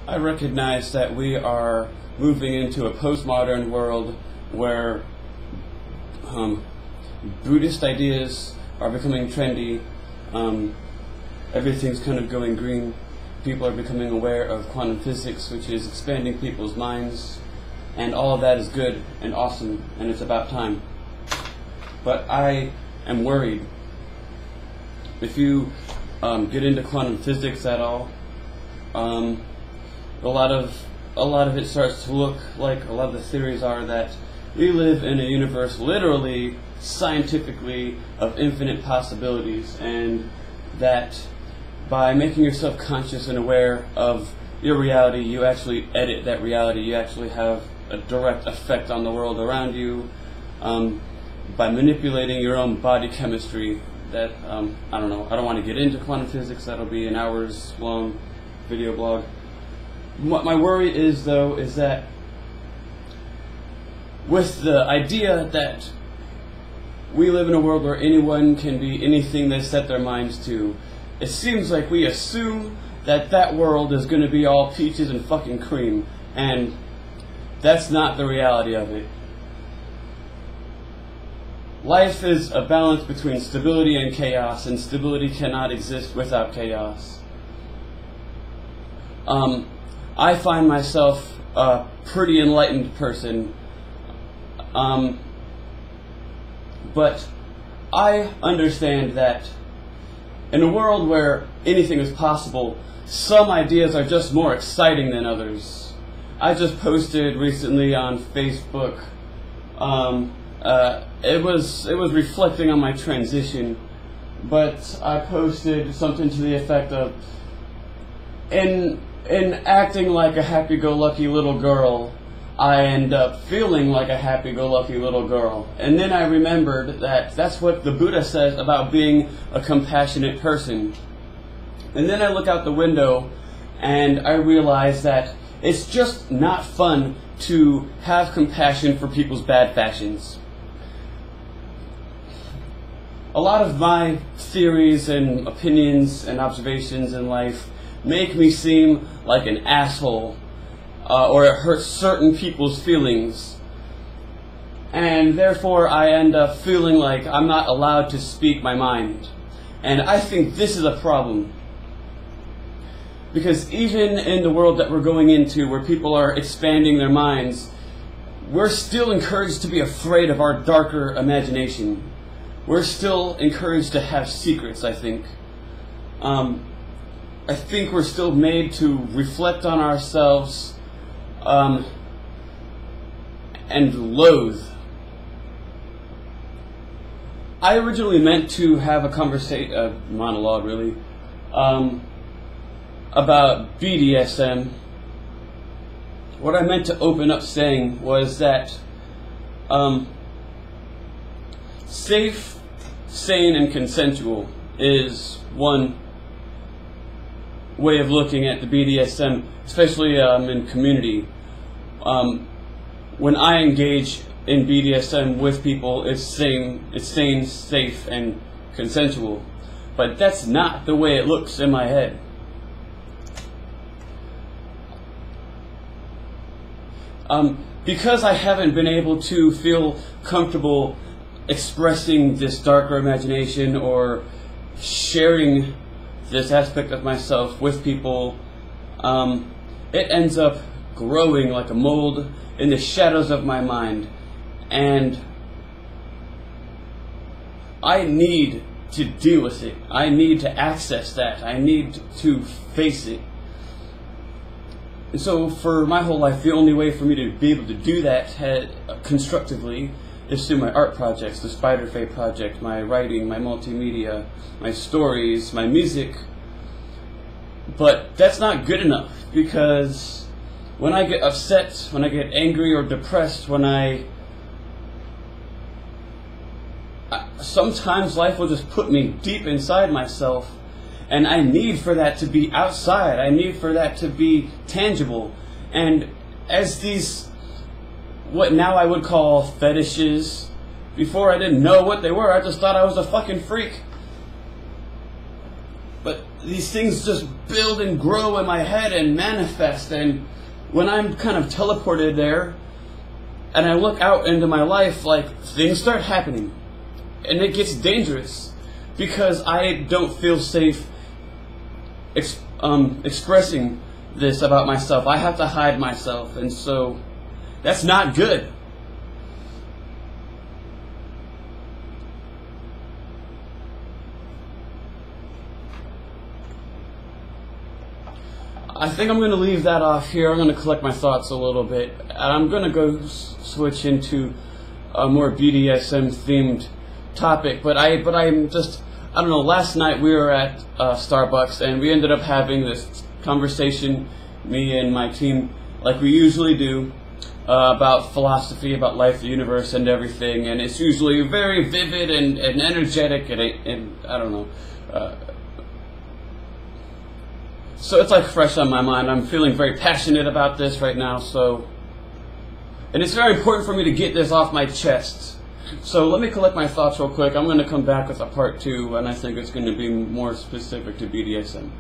I recognize that we are moving into a postmodern world where Buddhist ideas are becoming trendy. Everything's kind of going green. People are becoming aware of quantum physics, which is expanding people's minds. And all of that is good and awesome, and it's about time. But I am worried. If you get into quantum physics at all, a lot of it starts to look like a lot of the theories are that we live in a universe literally, scientifically, of infinite possibilities, and that by making yourself conscious and aware of your reality, you actually edit that reality. You actually have a direct effect on the world around you by manipulating your own body chemistry. That I don't know. I don't want to get into quantum physics. That'll be an hours-long video blog. What my worry is, though, is that with the idea that we live in a world where anyone can be anything they set their minds to, it seems like we assume that that world is going to be all peaches and fucking cream, and that's not the reality of it. Life is a balance between stability and chaos, and stability cannot exist without chaos. I find myself a pretty enlightened person, but I understand that in a world where anything is possible, some ideas are just more exciting than others. I just posted recently on Facebook, it was reflecting on my transition, but I posted something to the effect of, in acting like a happy-go-lucky little girl, I end up feeling like a happy-go-lucky little girl. And then I remembered that that's what the Buddha says about being a compassionate person. And then I look out the window and I realize that it's just not fun to have compassion for people's bad fashions. A lot of my theories and opinions and observations in life make me seem like an asshole, or it hurts certain people's feelings. And therefore I end up feeling like I'm not allowed to speak my mind. And I think this is a problem. Because even in the world that we're going into, where people are expanding their minds, we're still encouraged to be afraid of our darker imagination. We're still encouraged to have secrets, I think. I think we're still made to reflect on ourselves and loathe. I originally meant to have a monologue really, about BDSM. What I meant to open up saying was that safe, sane, and consensual is one way of looking at the BDSM, especially in community. When I engage in BDSM with people, it's sane, safe, and consensual. But that's not the way it looks in my head. Because I haven't been able to feel comfortable expressing this darker imagination or sharing this aspect of myself with people, it ends up growing like a mold in the shadows of my mind, and I need to deal with it. I need to access that. I need to face it. And so for my whole life, the only way for me to be able to do that constructively is through my art projects, the Spider Fae project, my writing, my multimedia, my stories, my music. But that's not good enough, because when I get upset, when I get angry or depressed, sometimes life will just put me deep inside myself, and I need for that to be outside. I need for that to be tangible. And as these, what now I would call fetishes, before I didn't know what they were, I just thought I was a fucking freak. But these things just build and grow in my head and manifest. And when I'm kind of teleported there and I look out into my life, like, things start happening. And it gets dangerous because I don't feel safe expressing this about myself. I have to hide myself, and so that's not good. I think I'm going to leave that off here. I'm going to collect my thoughts a little bit, and I'm going to go switch into a more BDSM themed topic. But I'm just, I don't know, last night we were at Starbucks and we ended up having this conversation, me and my team, like we usually do, about philosophy, about life, the universe, and everything. And it's usually very vivid and energetic, and I don't know. So it's like fresh on my mind. I'm feeling very passionate about this right now. And it's very important for me to get this off my chest. So let me collect my thoughts real quick. I'm going to come back with a part 2, and I think it's going to be more specific to BDSM.